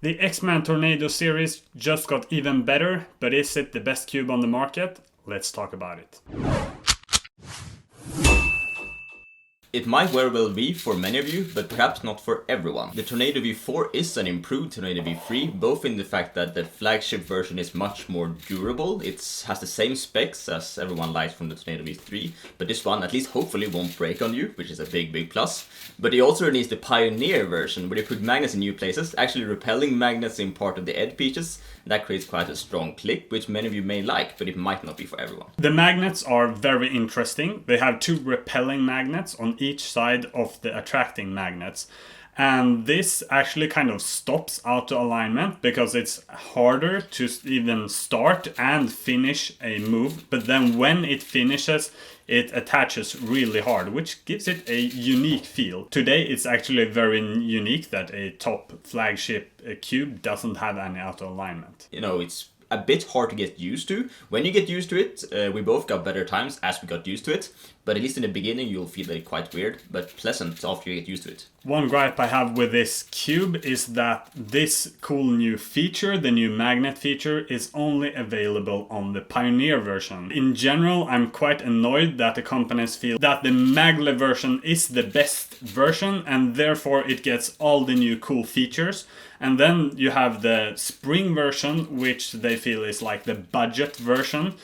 The X-Men Tornado series just got even better, but is it the best cube on the market? Let's talk about it. It might very well be for many of you, but perhaps not for everyone. The Tornado V4 is an improved Tornado V3, both in the fact that the flagship version is much more durable. It has the same specs as everyone likes from the Tornado V3, but this one at least hopefully won't break on you, which is a big plus. But it also released the Pioneer version, where they put magnets in new places, actually repelling magnets in part of the edge pieces. That creates quite a strong click, which many of you may like, but it might not be for everyone. The magnets are very interesting. They have two repelling magnets on each side of the attracting magnets. And this actually kind of stops auto alignment because it's harder to even start and finish a move. But then when it finishes, it attaches really hard, which gives it a unique feel. Today it's actually very unique that a top flagship cube doesn't have any auto alignment. You know, it's a bit hard to get used to. When you get used to it, we both got better times as we got used to it. But at least in the beginning you'll feel it quite weird, but pleasant after you get used to it. One gripe I have with this cube is that this cool new feature, the new magnet feature, is only available on the Pioneer version. In general, I'm quite annoyed that the companies feel that the maglev version is the best version and therefore it gets all the new cool features. And then you have the spring version, which they feel is like the budget version,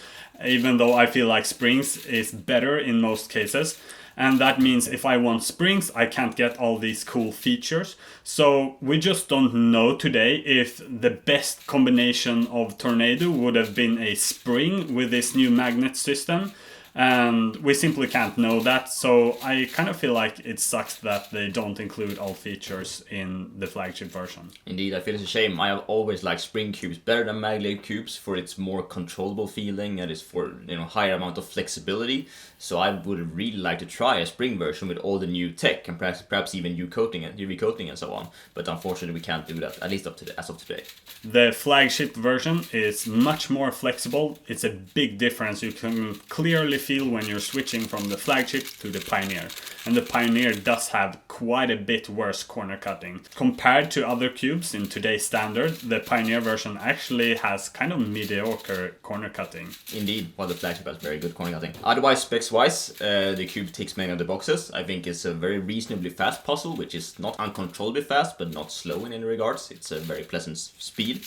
even though I feel like springs is better in most cases. And that means if I want springs, I can't get all these cool features. So we just don't know today if the best combination of Tornado would have been a spring with this new magnet system. And we simply can't know that, so I kind of feel like it sucks that they don't include all features in the flagship version. Indeed, I feel it's a shame. I have always liked spring cubes better than maglev cubes for its more controllable feeling and its for higher amount of flexibility. So I would really like to try a spring version with all the new tech and perhaps even UV coating and so on. But unfortunately, we can't do that, at least as of today. The flagship version is much more flexible. It's a big difference. You can clearly feel when you're switching from the flagship to the Pioneer. And the Pioneer does have quite a bit worse corner cutting. Compared to other cubes in today's standard, the Pioneer version actually has kind of mediocre corner cutting. Indeed, while the flagship has very good corner cutting. Otherwise, specs-wise, the cube ticks many of the boxes. I think it's a very reasonably fast puzzle, which is not uncontrollably fast, but not slow in any regards. It's a very pleasant speed.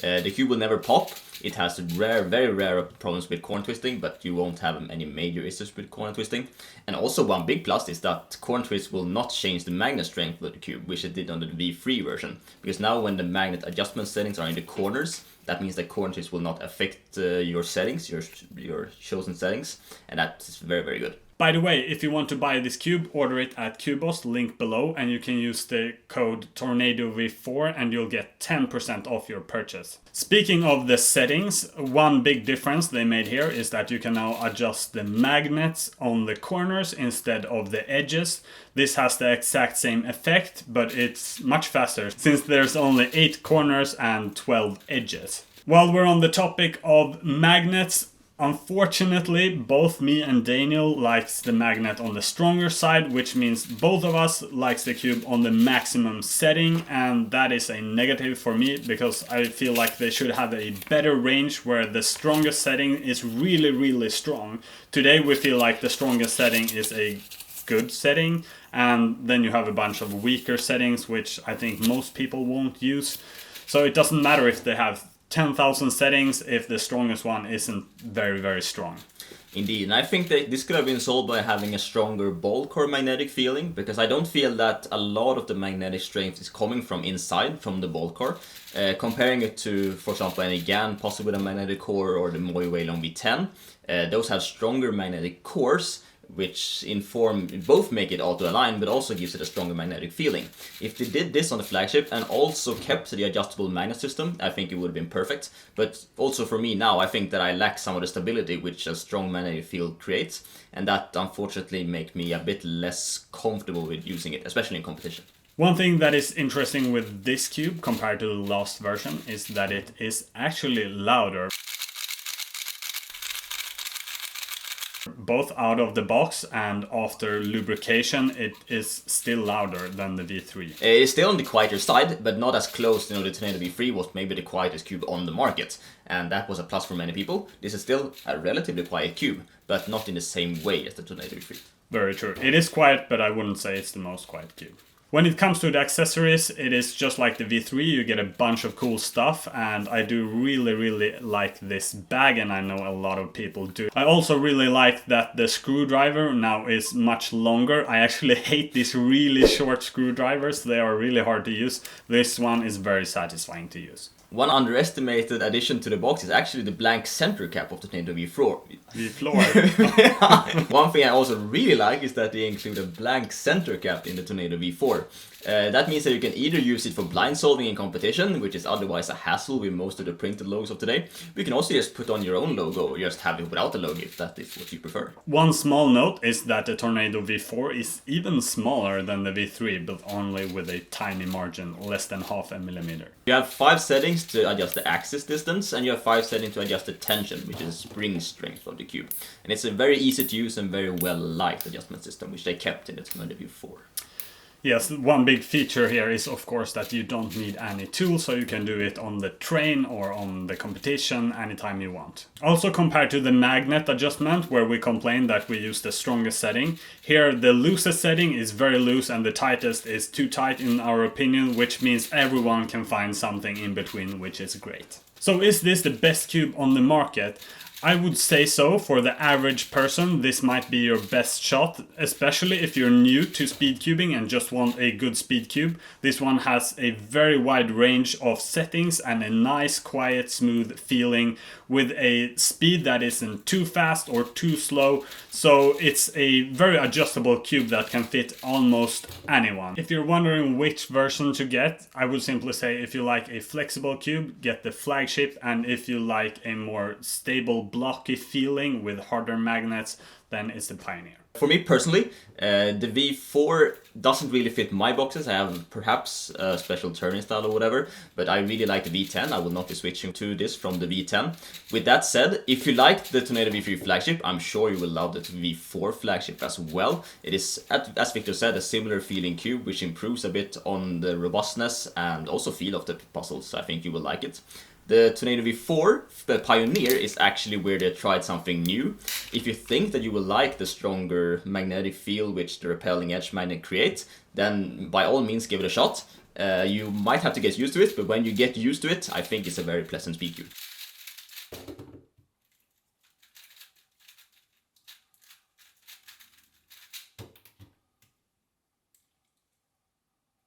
The cube will never pop. It has very rare problems with corner twisting, but you won't have any major issues with corner twisting. And also one big plus is that corner twist will not change the magnet strength of the cube, which it did on the V3 version. Because now when the magnet adjustment settings are in the corners, that means that corner twist will not affect your settings, your chosen settings, and that's very good. By the way, if you want to buy this cube, order it at Cuboss, link below, and you can use the code TornadoV4 and you'll get 10% off your purchase. Speaking of the settings, one big difference they made here is that you can now adjust the magnets on the corners instead of the edges. This has the exact same effect, but it's much faster since there's only 8 corners and 12 edges. While we're on the topic of magnets, unfortunately, both me and Daniel likes the magnet on the stronger side, which means both of us likes the cube on the maximum setting, and that is a negative for me because I feel like they should have a better range where the strongest setting is really strong. Today we feel like the strongest setting is a good setting, and then you have a bunch of weaker settings which I think most people won't use. So it doesn't matter if they have 10,000 settings if the strongest one isn't very strong. Indeed, and I think that this could have been solved by having a stronger ball core magnetic feeling, because I don't feel that a lot of the magnetic strength is coming from inside, from the ball core. Comparing it to, for example, any GAN, possibly with a magnetic core, or the Moy Waylon V10, those have stronger magnetic cores, which in form both make it auto-align but also gives it a stronger magnetic feeling. If they did this on the flagship and also kept the adjustable magnet system, I think it would have been perfect. But also for me now, I think that I lack some of the stability which a strong magnetic field creates, and that unfortunately makes me a bit less comfortable with using it, especially in competition. One thing that is interesting with this cube compared to the last version is that it is actually louder. Both out of the box and after lubrication, it is still louder than the V3. It is still on the quieter side, but not as close to the Tornado V3 was maybe the quietest cube on the market. And that was a plus for many people. This is still a relatively quiet cube, but not in the same way as the Tornado V3. Very true. It is quiet, but I wouldn't say it's the most quiet cube. When it comes to the accessories, it is just like the V3, you get a bunch of cool stuff, and I do really like this bag, and I know a lot of people do. I also really like that the screwdriver now is much longer. I actually hate these really short screwdrivers, they are really hard to use. This one is very satisfying to use. One underestimated addition to the box is actually the blank center cap of the Tornado V4. One thing I also really like is that they include a blank center cap in the Tornado V4. That means that you can either use it for blind solving in competition, which is otherwise a hassle with most of the printed logos of today. You can also just put on your own logo or just have it without a logo if that is what you prefer. One small note is that the Tornado V4 is even smaller than the V3, but only with a tiny margin, less than 0.5 millimeter. You have 5 settings to adjust the axis distance, and you have 5 settings to adjust the tension, which is the spring strength of the cube. And it's a very easy to use and very well liked adjustment system, which they kept in the Tornado V4. Yes, one big feature here is of course that you don't need any tools, so you can do it on the train or on the competition anytime you want. Also compared to the magnet adjustment, where we complained that we use the strongest setting, here the loosest setting is very loose and the tightest is too tight in our opinion, which means everyone can find something in between, which is great. So is this the best cube on the market? I would say so. For the average person, this might be your best shot, especially if you're new to speedcubing and just want a good speedcube. This one has a very wide range of settings and a nice, quiet, smooth feeling with a speed that isn't too fast or too slow. So it's a very adjustable cube that can fit almost anyone. If you're wondering which version to get, I would simply say if you like a flexible cube, get the Flagship, and if you like a more stable blocky feeling with harder magnets, then it's the Pioneer. For me personally, the V4 doesn't really fit my boxes. I have perhaps a special turning style or whatever, but I really like the V10. I will not be switching to this from the V10. With that said, if you like the Tornado V3 Flagship, I'm sure you will love the V4 Flagship as well. It is, as Victor said, a similar feeling cube, which improves a bit on the robustness and also feel of the puzzles. I think you will like it. The Tornado V4, the Pioneer, is actually where they tried something new. If you think that you will like the stronger magnetic feel which the repelling edge magnet creates, then by all means give it a shot. You might have to get used to it, but when you get used to it, I think it's a very pleasant speedcube.